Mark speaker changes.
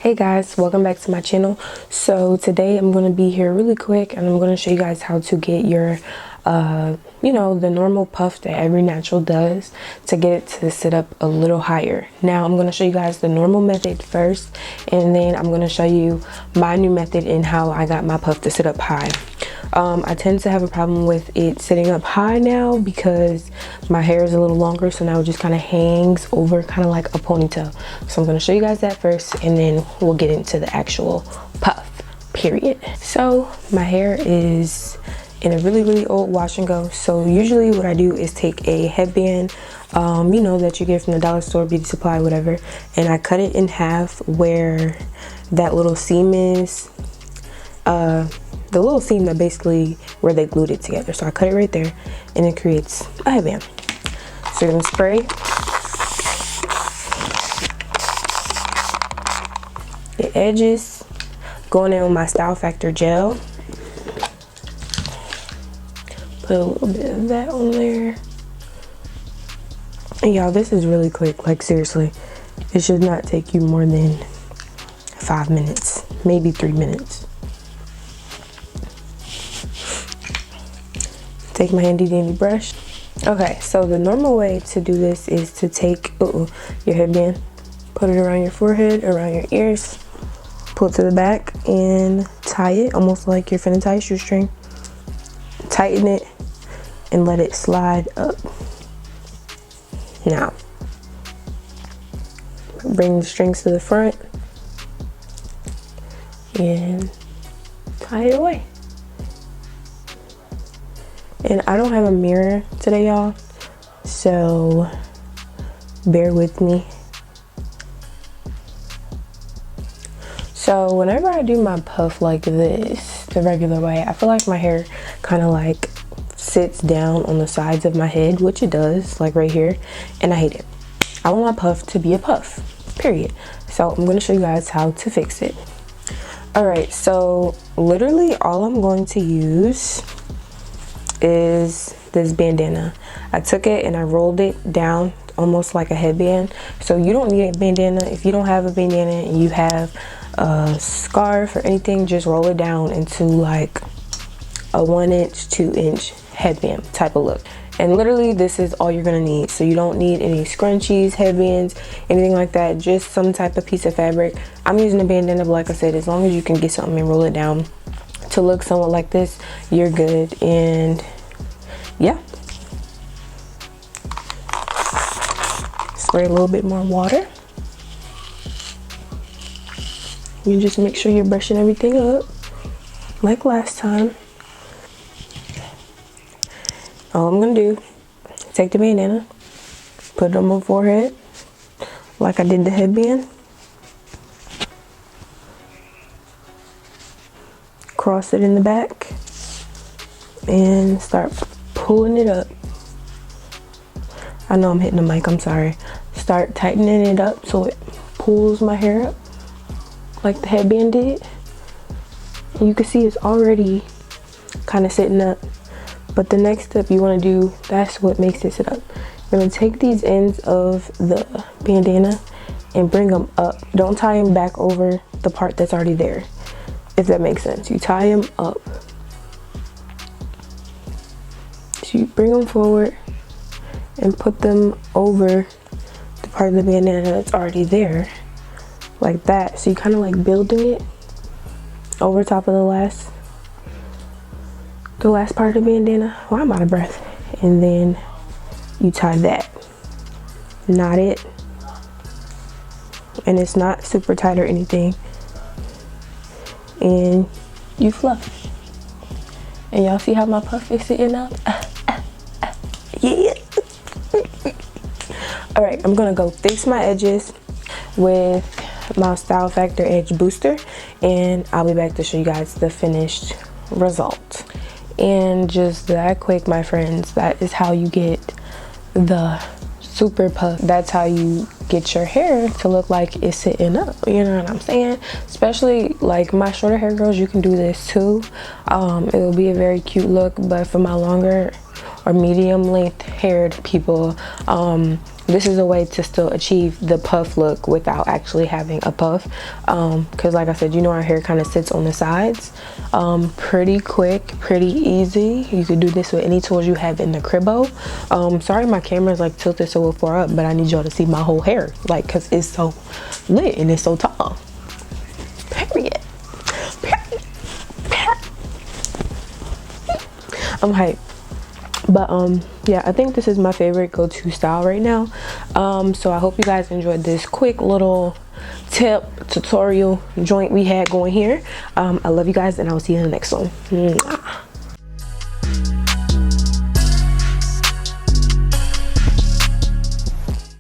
Speaker 1: Hey guys, welcome back to my channel. So today I'm going to be here really quick and I'm going to show you guys how to get your the normal puff that every natural does to get it to sit up a little higher. Now I'm going to show you guys the normal method first, and then I'm going to show you my new method and how I got my puff to sit up high. I tend to have a problem with it sitting up high now because my hair is a little longer, so now it just kind of hangs over kind of like a ponytail. So I'm going to show you guys that first, and then we'll get into the actual puff period. So my hair is in a really old wash and go. So usually what I do is take a headband that you get from the dollar store, beauty supply, whatever, and I cut it in half where that little seam is, the little seam that basically where they glued it together. So I cut it right there and it creates a headband. So you're gonna spray the edges, going in with my Style Factor gel. Put a little bit of that on there. And y'all, this is really quick, like seriously. It should not take you more than 5 minutes, maybe 3 minutes. Take my handy dandy brush. Okay, so the normal way to do this is to take your headband, put it around your forehead, around your ears, pull it to the back and tie it almost like you're finna tie a shoestring. Tighten it and let it slide up. Now, bring the strings to the front and tie it away. And I don't have a mirror today, y'all, so bear with me. So whenever I do my puff like this, the regular way, I feel like my hair kind of like sits down on the sides of my head, which it does, like right here, and I hate it. I want my puff to be a puff, period. So I'm going to show you guys how to fix it. All right, so literally all I'm going to use is this bandana. I took it and I rolled it down almost like a headband. So you don't need a bandana. If you don't have a bandana and you have a scarf or anything, just roll it down into like a 1 inch, 2 inch headband type of look. And literally this is all you're gonna need. So you don't need any scrunchies, headbands, anything like that, just some type of piece of fabric. I'm using a bandana, but like I said, as long as you can get something and roll it down to look somewhat like this, you're good. And yeah, spray a little bit more water. You just make sure you're brushing everything up like last time. All I'm gonna do, take the bandana, put it on my forehead like I did the headband, cross it in the back and start pulling it up. I know I'm hitting the mic, I'm sorry. Start tightening it up so it pulls my hair up like the headband did. And you can see it's already kind of sitting up. But the next step you want to do, that's what makes it sit up. You're going to take these ends of the bandana and bring them up. Don't tie them back over the part that's already there, if that makes sense. You tie them up. So you bring them forward and put them over the part of the bandana that's already there, like that. So you kind of like building it over top of the last part of the bandana. Well, I'm out of breath. And then you tie that, knot it, and it's not super tight or anything, and you fluff. And y'all see how my puff is sitting up? Yeah. All right, I'm gonna go fix my edges with my Style Factor Edge Booster, and I'll be back to show you guys the finished result. And just that quick, my friends, that is how you get the super puff. That's how you get your hair to look like it's sitting up, you know what I'm saying? Especially like my shorter hair girls, you can do this too. It will be a very cute look, but for my longer or medium length haired people, this is a way to still achieve the puff look without actually having a puff, because like I said, you know, our hair kind of sits on the sides. Pretty quick, pretty easy. You could do this with any tools you have in the cribbo. Sorry my camera's like tilted so far up, but I need y'all to see my whole hair, like, because it's so lit and it's so tall. Period. I'm hyped. But yeah, I think this is my favorite go-to style right now. So I hope you guys enjoyed this quick little tip tutorial joint we had going here. I love you guys, and I will see you in the next one. Mwah.